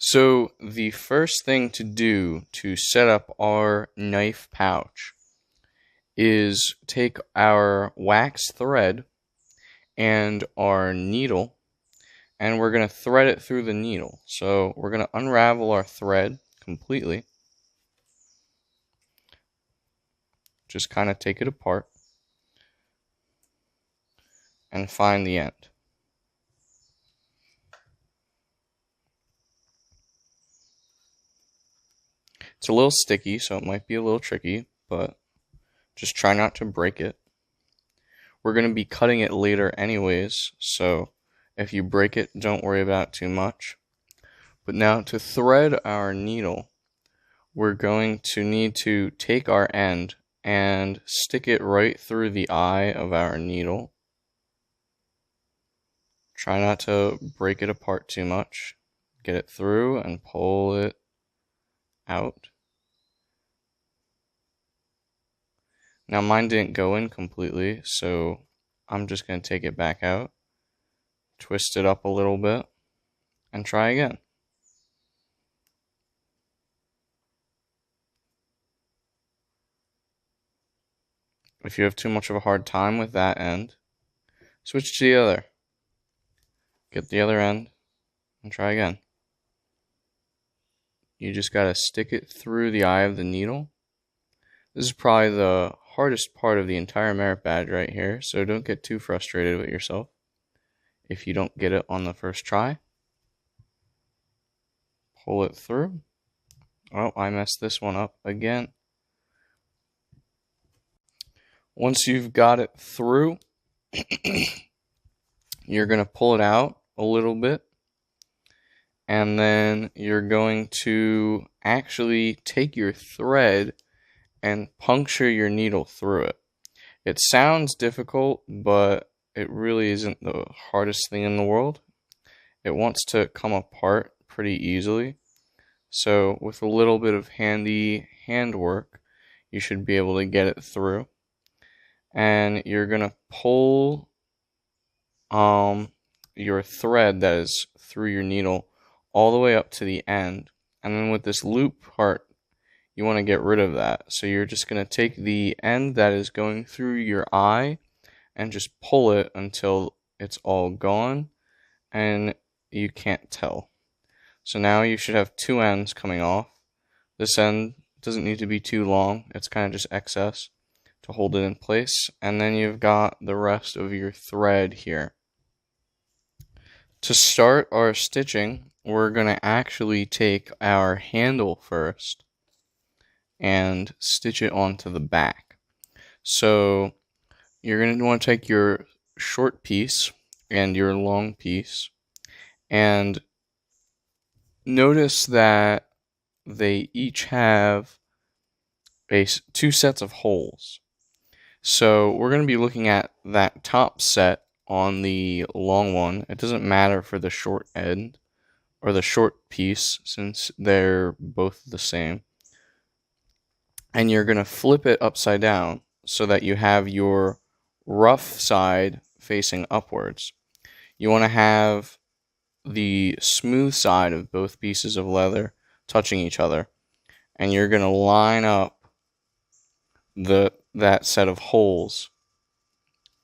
So the first thing to do to set up our knife pouch is take our wax thread and our needle, and we're going to thread it through the needle. So we're going to unravel our thread completely. Just kind of take it apart and find the end. It's a little sticky, so it might be a little tricky, but just try not to break it. We're going to be cutting it later anyways, so if you break it, don't worry about it too much. But now to thread our needle, we're going to need to take our end and stick it right through the eye of our needle. Try not to break it apart too much. Get it through and pull it out. Now mine didn't go in completely, so I'm just going to take it back out, twist it up a little bit, and try again. If you have too much of a hard time with that end, switch to the other. Get the other end and try again. You just gotta stick it through the eye of the needle. This is probably the hardest part of the entire merit badge right here, so don't get too frustrated with yourself if you don't get it on the first try. Pull it through. Oh, I messed this one up again. Once you've got it through, you're going to pull it out a little bit, and then you're going to actually take your thread and puncture your needle through it. It sounds difficult, but it really isn't the hardest thing in the world. It wants to come apart pretty easily, so with a little bit of handy handwork, you should be able to get it through. And you're going to pull your thread that is through your needle all the way up to the end. And then with this loop part, you want to get rid of that. So you're just going to take the end that is going through your eye and just pull it until it's all gone and you can't tell. So now you should have two ends coming off. This end doesn't need to be too long. It's kind of just excess to hold it in place, and then you've got the rest of your thread here. To start our stitching, we're going to actually take our handle first and stitch it onto the back. So you're going to want to take your short piece and your long piece, and notice that they each have two sets of holes. So we're going to be looking at that top set on the long one. It doesn't matter for the short end or the short piece since they're both the same. And you're going to flip it upside down so that you have your rough side facing upwards. You want to have the smooth side of both pieces of leather touching each other. And you're going to line up that set of holes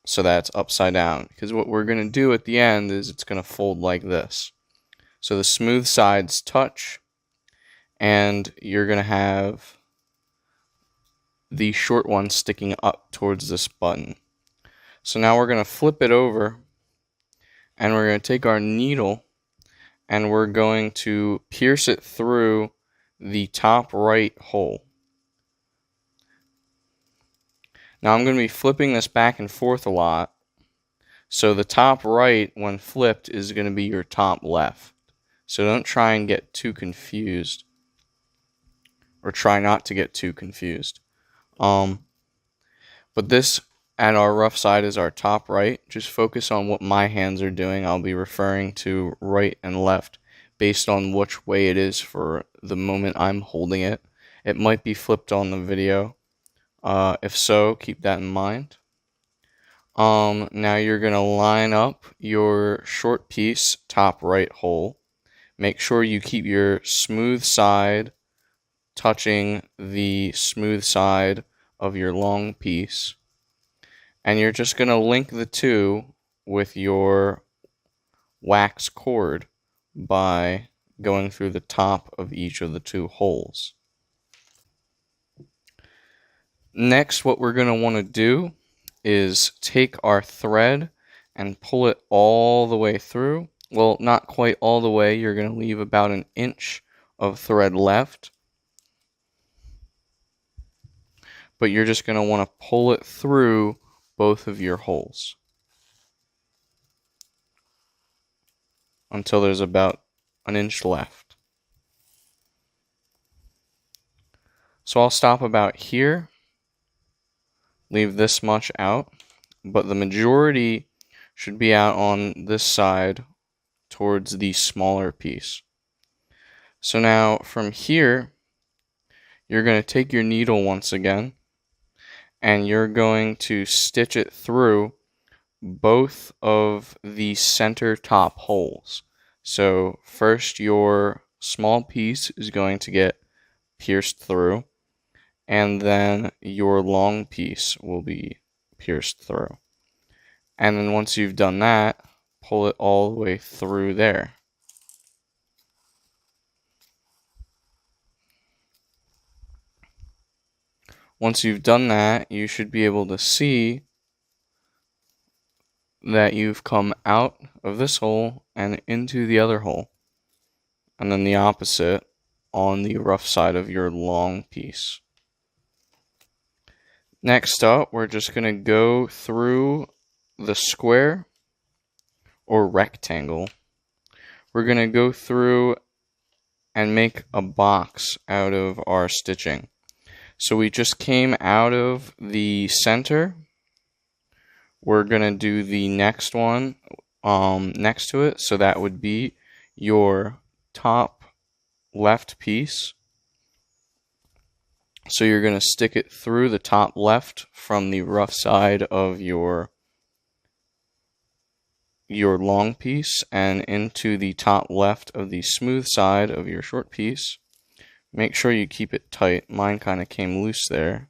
so that's upside down, because what we're going to do at the end is it's going to fold like this. So the smooth sides touch, and you're going to have the short one sticking up towards this button. So now we're going to flip it over, and we're going to take our needle and we're going to pierce it through the top right hole. Now I'm going to be flipping this back and forth a lot, so the top right when flipped is going to be your top left. So don't try and get too confused, or try not to get too confused. But this at our rough side is our top right. Just focus on what my hands are doing. I'll be referring to right and left based on which way it is for the moment I'm holding it. It might be flipped on the video. If so, keep that in mind. Now you're going to line up your short piece top right hole Make sure you keep your smooth side touching the smooth side of your long piece. And you're just going to link the two with your wax cord by going through the top of each of the two holes. Next, what we're going to want to do is take our thread and pull it all the way through. Well, not quite all the way. You're going to leave about an inch of thread left. But you're just going to want to pull it through both of your holes until there's about an inch left. So I'll stop about here, leave this much out, but the majority should be out on this side towards the smaller piece. So now from here, you're going to take your needle once again, and you're going to stitch it through both of the center top holes. So first your small piece is going to get pierced through, and then your long piece will be pierced through. And then once you've done that, pull it all the way through there. Once you've done that, you should be able to see that you've come out of this hole and into the other hole, and then the opposite on the rough side of your long piece. Next up, we're just going to go through the square or rectangle. We're going to go through and make a box out of our stitching. So we just came out of the center. We're going to do the next one next to it. So that would be your top left piece. So you're going to stick it through the top left from the rough side of your long piece and into the top left of the smooth side of your short piece. Make sure you keep it tight. Mine kind of came loose there.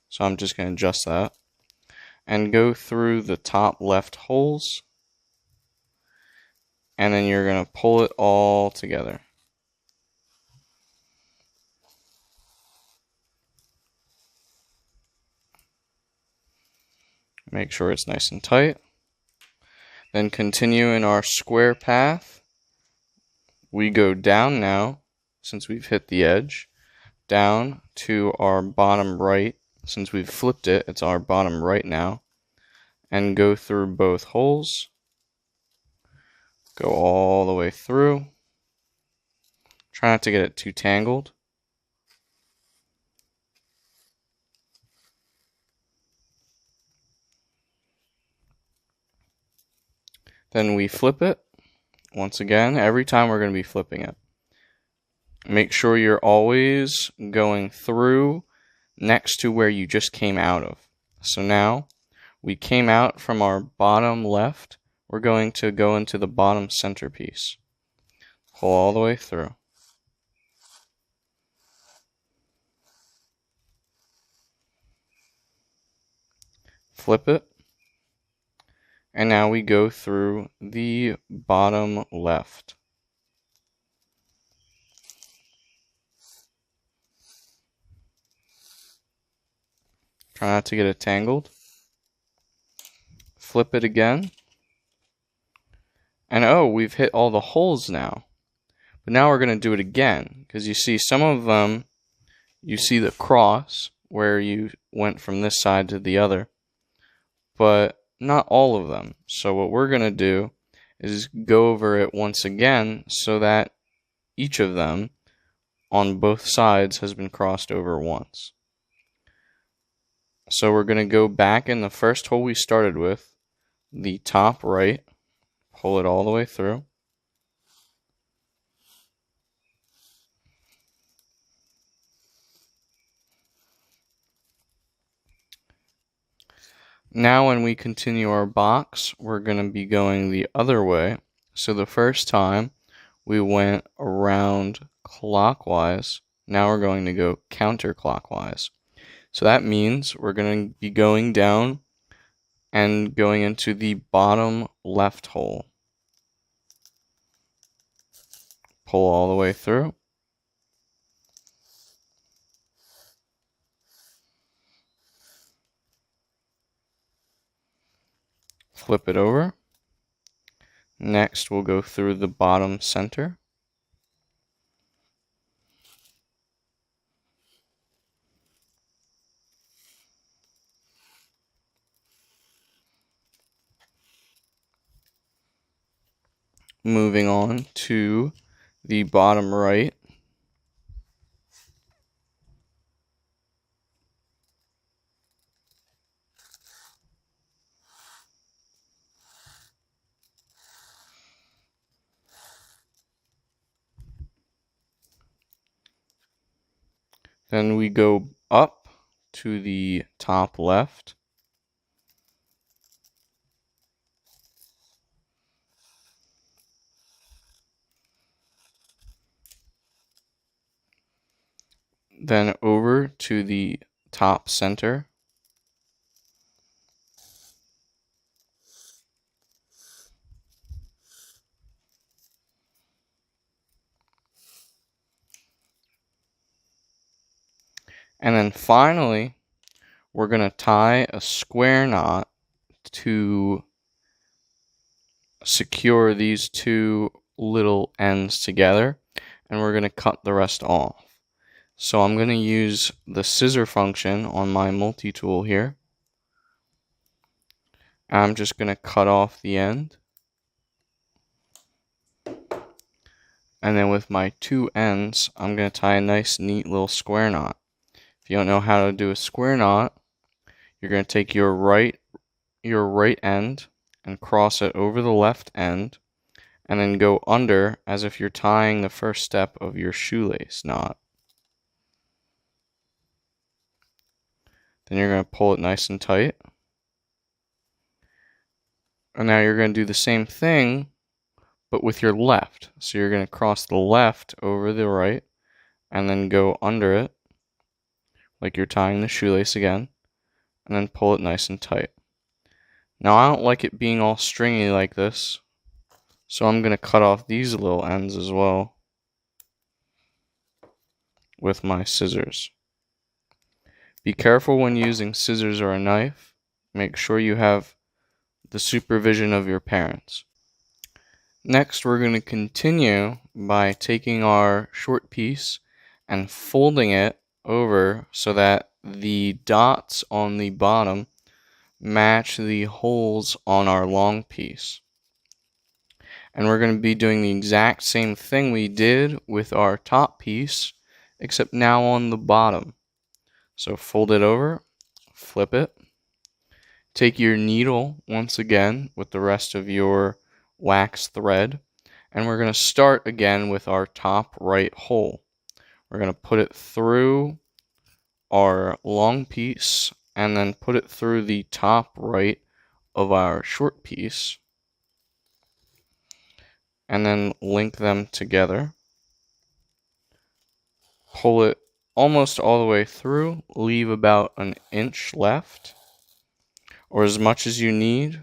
So I'm just going to adjust that. And go through the top left holes. And then you're going to pull it all together. Make sure it's nice and tight. Then continue in our square path. We go down now, since we've hit the edge, down to our bottom right. Since we've flipped it, it's our bottom right now. And go through both holes. Go all the way through. Try not to get it too tangled. Then we flip it. Once again, every time we're going to be flipping it. Make sure you're always going through next to where you just came out of. So now, we came out from our bottom left. We're going to go into the bottom center piece. Pull all the way through. Flip it. And now we go through the bottom left. Try not to get it tangled. Flip it again. And oh, we've hit all the holes now. But now we're going to do it again. Because you see some of them, you see the cross where you went from this side to the other. But not all of them. So what we're going to do is go over it once again so that each of them on both sides has been crossed over once. So we're going to go back in the first hole we started with, the top right, pull it all the way through. Now when we continue our box, we're going to be going the other way. So the first time we went around clockwise, now we're going to go counterclockwise. So that means we're going to be going down and going into the bottom left hole. Pull all the way through. Flip it over. Next, we'll go through the bottom center. Moving on to the bottom right. Then we go up to the top left. Then over to the top center. And then finally, we're going to tie a square knot to secure these two little ends together, and we're going to cut the rest off. So I'm going to use the scissor function on my multi-tool here. I'm just going to cut off the end. And then with my two ends, I'm going to tie a nice, neat little square knot. If you don't know how to do a square knot, you're going to take your right end and cross it over the left end, and then go under as if you're tying the first step of your shoelace knot. Then you're going to pull it nice and tight. And now you're going to do the same thing, but with your left. So you're going to cross the left over the right, and then go under it, like you're tying the shoelace again, and then pull it nice and tight. Now I don't like it being all stringy like this, so I'm going to cut off these little ends as well with my scissors. Be careful when using scissors or a knife. Make sure you have the supervision of your parents. Next, we're going to continue by taking our short piece and folding it over so that the dots on the bottom match the holes on our long piece. And we're going to be doing the exact same thing we did with our top piece, except now on the bottom. So fold it over, flip it, take your needle once again with the rest of your wax thread, and we're going to start again with our top right hole. We're going to put it through our long piece and then put it through the top right of our short piece, and then link them together. Pull it almost all the way through, leave about an inch left, or as much as you need.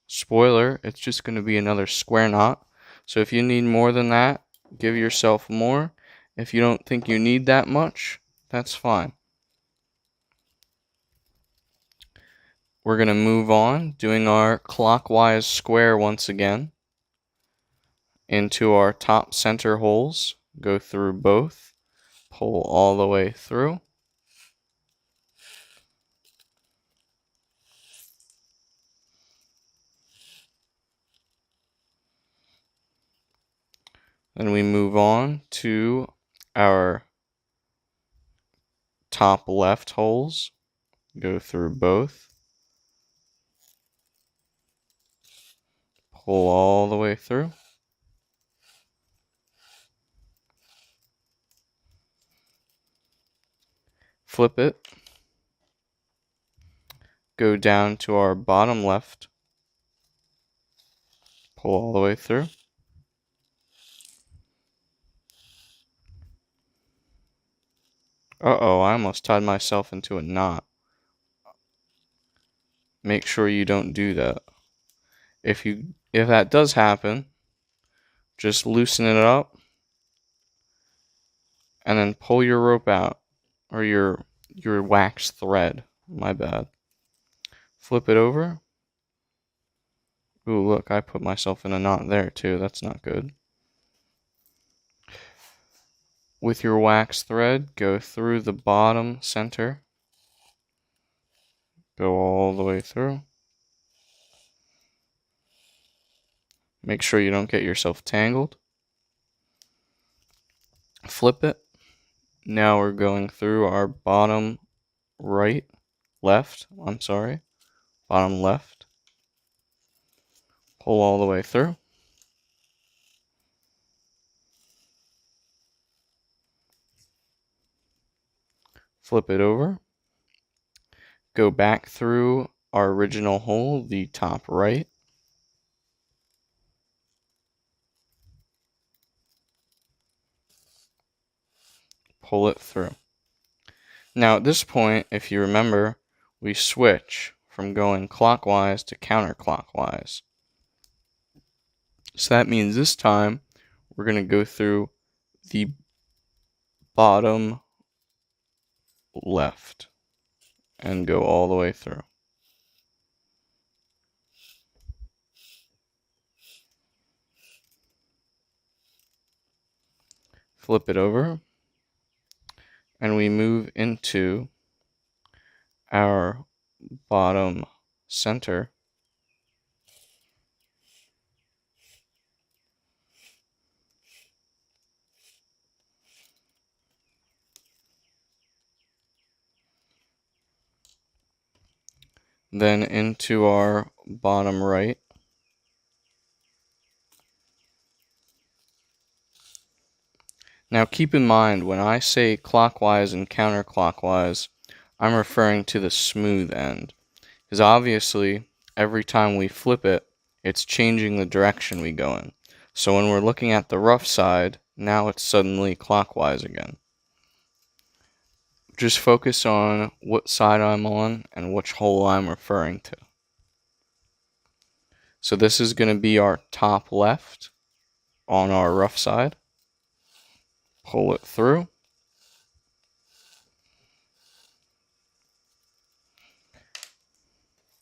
Spoiler, it's just going to be another square knot. So if you need more than that, give yourself more. If you don't think you need that much, that's fine. We're going to move on, doing our clockwise square once again into our top center holes. Go through both. Pull all the way through. Then we move on to our top left holes. Go through both. Pull all the way through. Flip it. go down to our bottom left, pull all the way through. Uh-oh, I almost tied myself into a knot. Make sure you don't do that. If that does happen, just loosen it up and then pull your rope out, or your wax thread. My bad. Flip it over. Ooh, look, I put myself in a knot there too. That's not good. With your wax thread, go through the bottom center. Go all the way through. Make sure you don't get yourself tangled. Flip it. Now we're going through our bottom bottom left. Pull all the way through. Flip it over. Go back through our original hole, the top right. Pull it through. Now at this point, if you remember, we switch from going clockwise to counterclockwise. So that means this time we're going to go through the bottom left and go all the way through. Flip it over, and we move into our bottom center. Then into our bottom right. Now keep in mind, when I say clockwise and counterclockwise, I'm referring to the smooth end. Because obviously, every time we flip it, it's changing the direction we go in. So when we're looking at the rough side, now it's suddenly clockwise again. Just focus on what side I'm on and which hole I'm referring to. So this is going to be our top left on our rough side. Pull it through.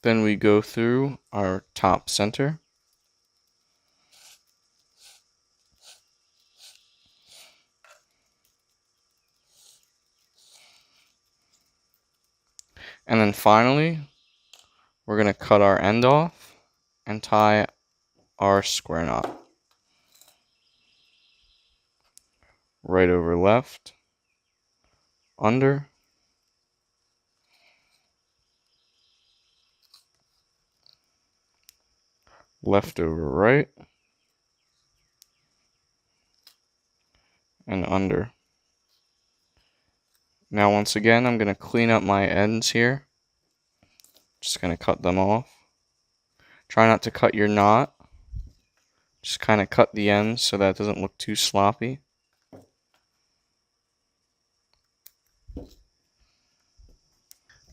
Then we go through our top center. And then finally, we're going to cut our end off and tie our square knot. Right over left, under, left over right, and under. Now once again, I'm going to clean up my ends here. Just going to cut them off. Try not to cut your knot. Just kind of cut the ends so that it doesn't look too sloppy.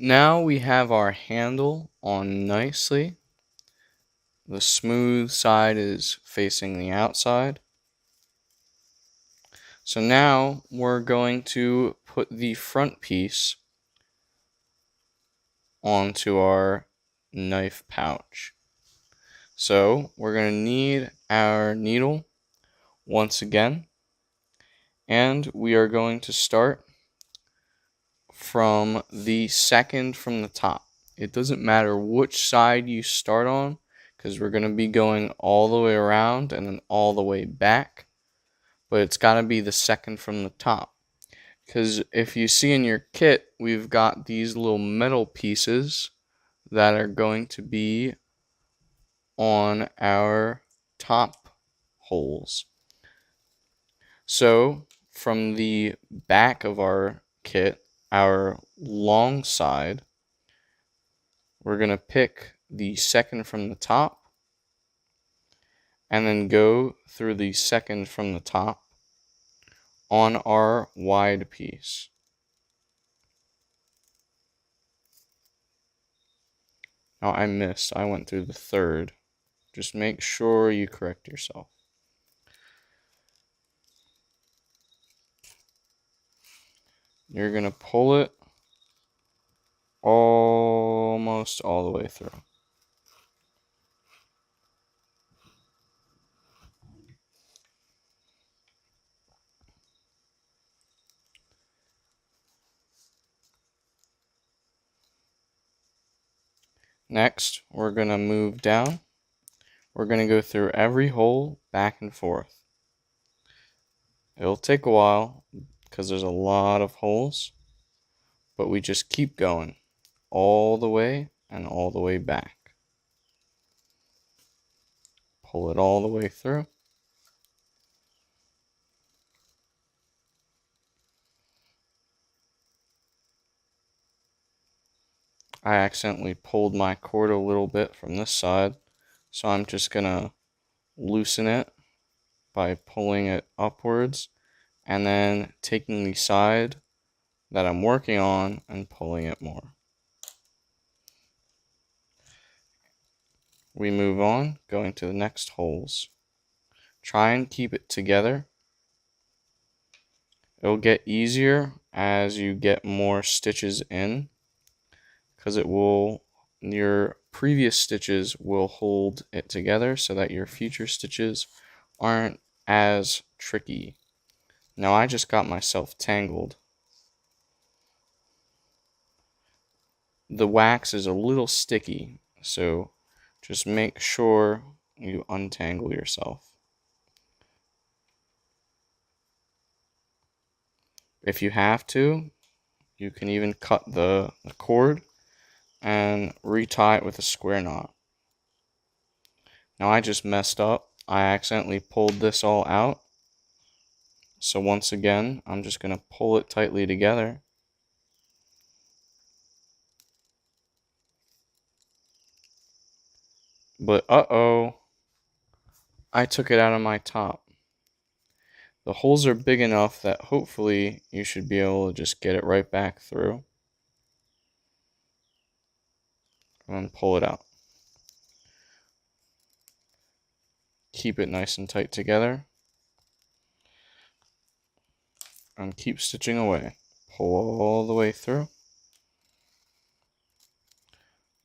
Now we have our handle on nicely. The smooth side is facing the outside. So now we're going to put the front piece onto our knife pouch. So we're going to need our needle once again, and we are going to start from the second from the top. It doesn't matter which side you start on, because we're going to be going all the way around and then all the way back, but it's got to be the second from the top. Because if you see in your kit, we've got these little metal pieces that are going to be on our top holes. So from the back of our kit, our long side, we're going to pick the second from the top and then go through the second from the top on our wide piece. Now I missed. I went through the third. Just make sure you correct yourself. You're going to pull it almost all the way through. Next, we're going to move down. We're going to go through every hole back and forth. It'll take a while because there's a lot of holes, but we just keep going all the way and all the way back. Pull it all the way through. I accidentally pulled my cord a little bit from this side, so I'm just going to loosen it by pulling it upwards and then taking the side that I'm working on and pulling it more. We move on, going to the next holes. Try and keep it together. It'll get easier as you get more stitches in, because your previous stitches will hold it together so that your future stitches aren't as tricky. Now I just got myself tangled. The wax is a little sticky, so just make sure you untangle yourself. If you have to, you can even cut the cord and retie it with a square knot. Now I just messed up. I accidentally pulled this all out. So once again, I'm just going to pull it tightly together. But uh-oh, I took it out of my top. The holes are big enough that hopefully you should be able to just get it right back through. And then pull it out. Keep it nice and tight together. And keep stitching away. Pull all the way through.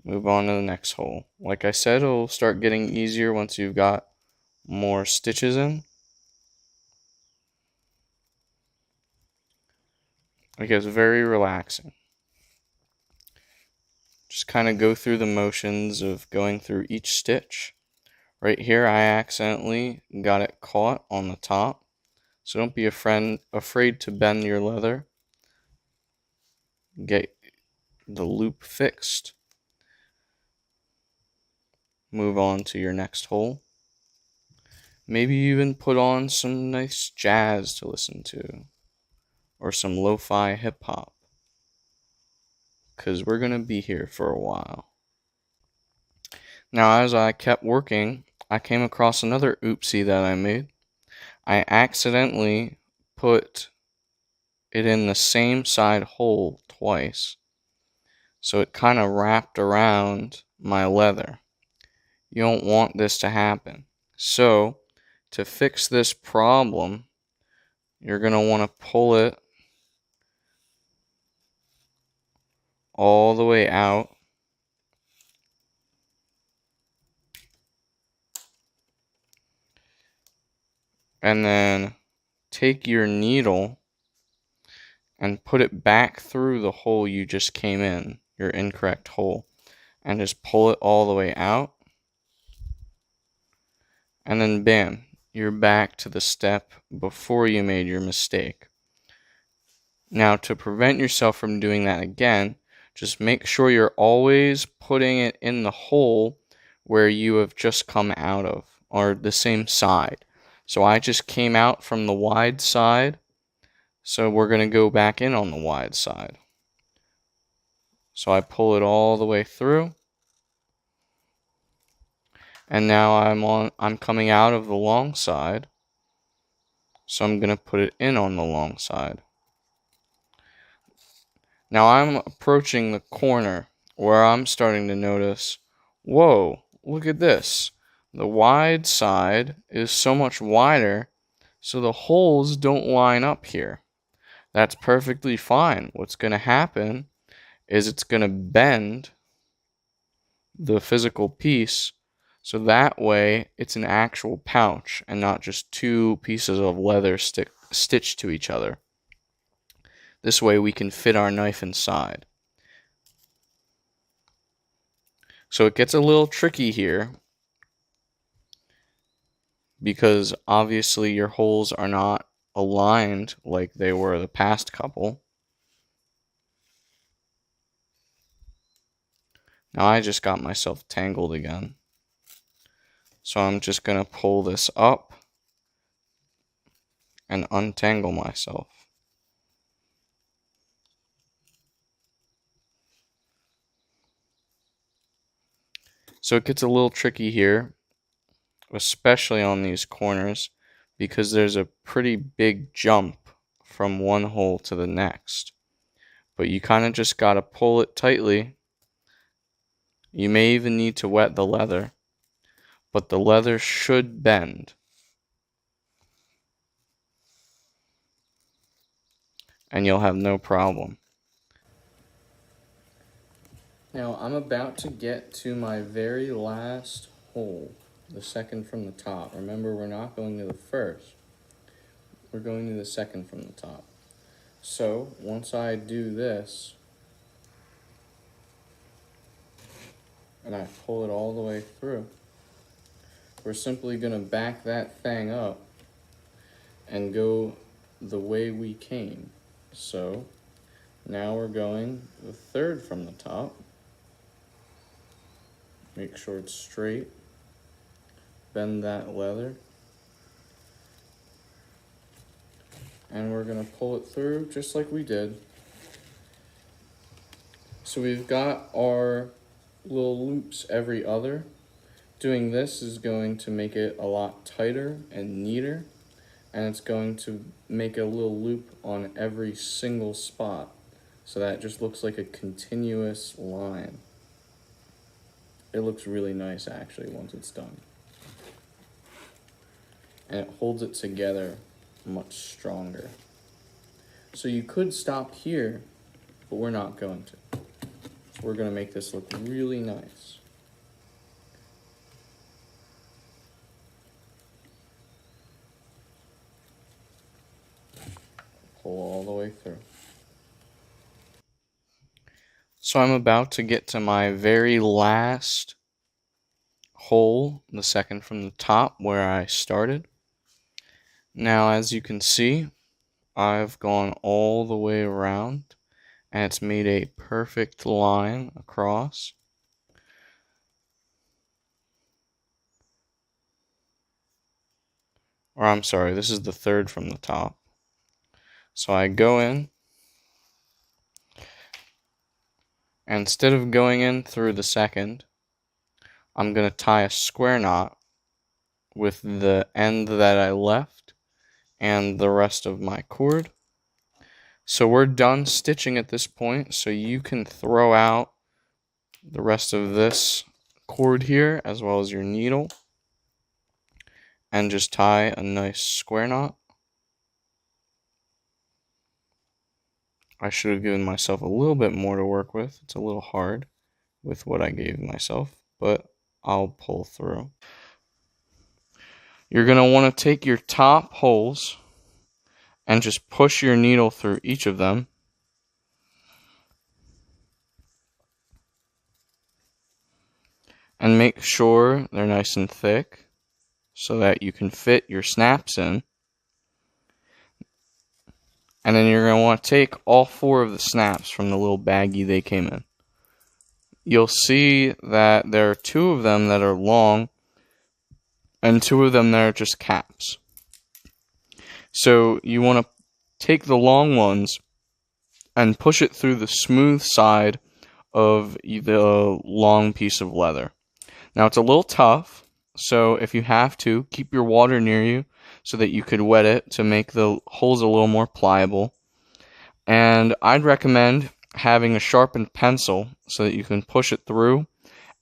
Move on to the next hole. Like I said, it'll start getting easier once you've got more stitches in. It gets very relaxing. Just kind of go through the motions of going through each stitch. Right here, I accidentally got it caught on the top. So don't be afraid to bend your leather. Get the loop fixed. Move on to your next hole. Maybe even put on some nice jazz to listen to, or some lo-fi hip-hop, because we're going to be here for a while. Now, as I kept working, I came across another oopsie that I made. I accidentally put it in the same side hole twice, so it kind of wrapped around my leather. You don't want this to happen. So, to fix this problem, you're going to want to pull it all the way out. And then take your needle and put it back through the hole you just came in, your incorrect hole, and just pull it all the way out. And then bam, you're back to the step before you made your mistake. Now, to prevent yourself from doing that again, just make sure you're always putting it in the hole where you have just come out of, or the same side. So I just came out from the wide side, so we're going to go back in on the wide side. So I pull it all the way through, And now I'm coming out of the long side, so I'm going to put it in on the long side. Now I'm approaching the corner where I'm starting to notice, whoa, look at this. The wide side is so much wider, so the holes don't line up here. That's perfectly fine. What's going to happen is it's going to bend the physical piece, so that way it's an actual pouch and not just two pieces of leather stitched to each other. This way we can fit our knife inside. So it gets a little tricky here because obviously your holes are not aligned like they were the past couple. Now I just got myself tangled again. So I'm just going to pull this up and untangle myself. So it gets a little tricky here, especially on these corners, because there's a pretty big jump from one hole to the next. But you kind of just got to pull it tightly. You may even need to wet the leather, but the leather should bend. And you'll have no problem. Now I'm about to get to my very last hole, the second from the top. Remember, we're not going to the first. We're going to the second from the top. So once I do this, and I pull it all the way through, we're simply going to back that thing up and go the way we came. So now we're going the third from the top. Make sure it's straight. Bend that leather. And we're going to pull it through just like we did. So we've got our little loops every other. Doing this is going to make it a lot tighter and neater. And it's going to make a little loop on every single spot. So that just looks like a continuous line. It looks really nice actually once it's done. And it holds it together much stronger. So you could stop here, but we're not going to. So we're going to make this look really nice. Pull all the way through. So I'm about to get to my very last hole, the second from the top where I started. Now, as you can see, I've gone all the way around and it's made a perfect line across. Or I'm sorry, this is the third from the top. So I go in, and instead of going in through the second, I'm going to tie a square knot with the end that I left and the rest of my cord. So we're done stitching at this point, so you can throw out the rest of this cord here as well as your needle and just tie a nice square knot. I should have given myself a little bit more to work with. It's a little hard with what I gave myself, but I'll pull through. You're going to want to take your top holes and just push your needle through each of them. And make sure they're nice and thick so that you can fit your snaps in. And then you're going to want to take all 4 of the snaps from the little baggie they came in. You'll see that there are 2 of them that are long and 2 of them that are just caps. So you want to take the long ones and push it through the smooth side of the long piece of leather. Now it's a little tough So if you have to, keep your water near you so that you could wet it to make the holes a little more pliable. And I'd recommend having a sharpened pencil so that you can push it through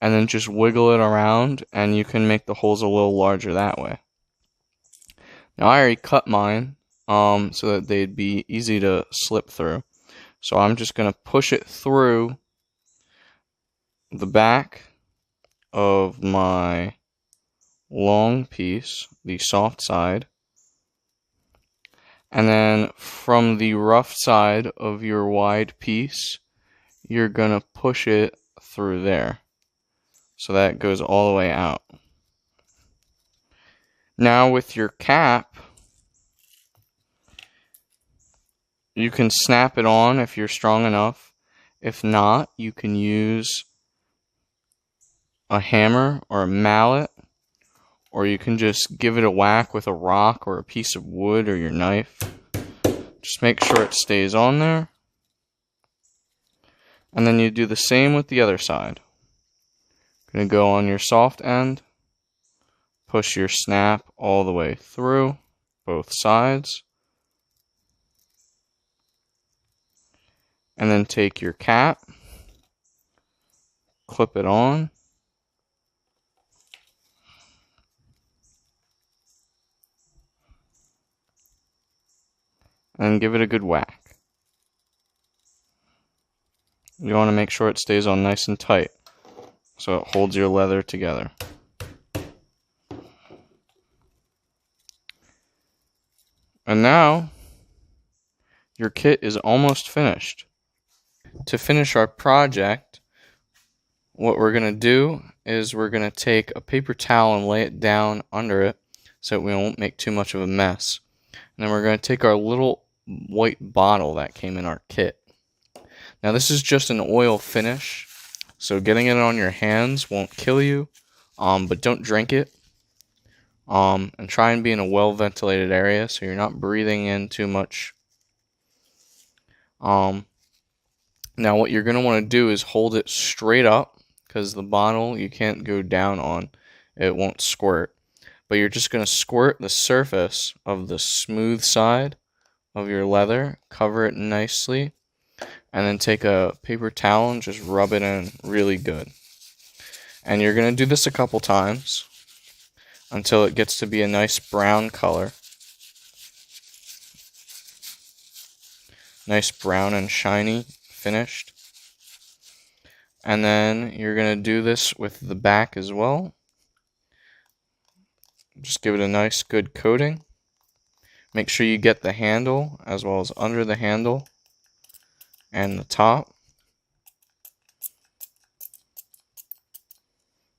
and then just wiggle it around, and you can make the holes a little larger that way. Now I already cut mine so that they'd be easy to slip through. So I'm just going to push it through the back of my long piece, the soft side, and then from the rough side of your wide piece, you're going to push it through there. So that goes all the way out. Now with your cap, you can snap it on if you're strong enough. If not, you can use a hammer or a mallet, or you can just give it a whack with a rock or a piece of wood or your knife. Just make sure it stays on there. And then you do the same with the other side. Going to go on your soft end, push your snap all the way through both sides, and then take your cap, clip it on, and give it a good whack. You want to make sure it stays on nice and tight so it holds your leather together. And now your kit is almost finished. To finish our project, what we're going to do is we're going to take a paper towel and lay it down under it so that we won't make too much of a mess. And then we're going to take our little white bottle that came in our kit. Now this is just an oil finish, so getting it on your hands won't kill you, but don't drink it. And try and be in a well-ventilated area so you're not breathing in too much. Now what you're going to want to do is hold it straight up, because the bottle you can't go down on. It won't squirt. But you're just going to squirt the surface of the smooth side of your leather, cover it nicely, and then take a paper towel and just rub it in really good. And you're going to do this a couple times until it gets to be a nice brown color. Nice brown and shiny, finished. And then you're going to do this with the back as well. Just give it a nice good coating. Make sure you get the handle as well as under the handle and the top.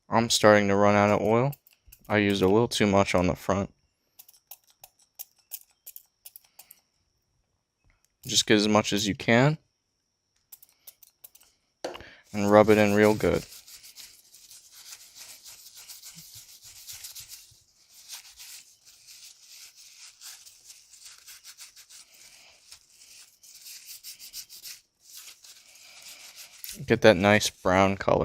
I'm starting to run out of oil. I used a little too much on the front. Just get as much as you can and rub it in real good. Get that nice brown color.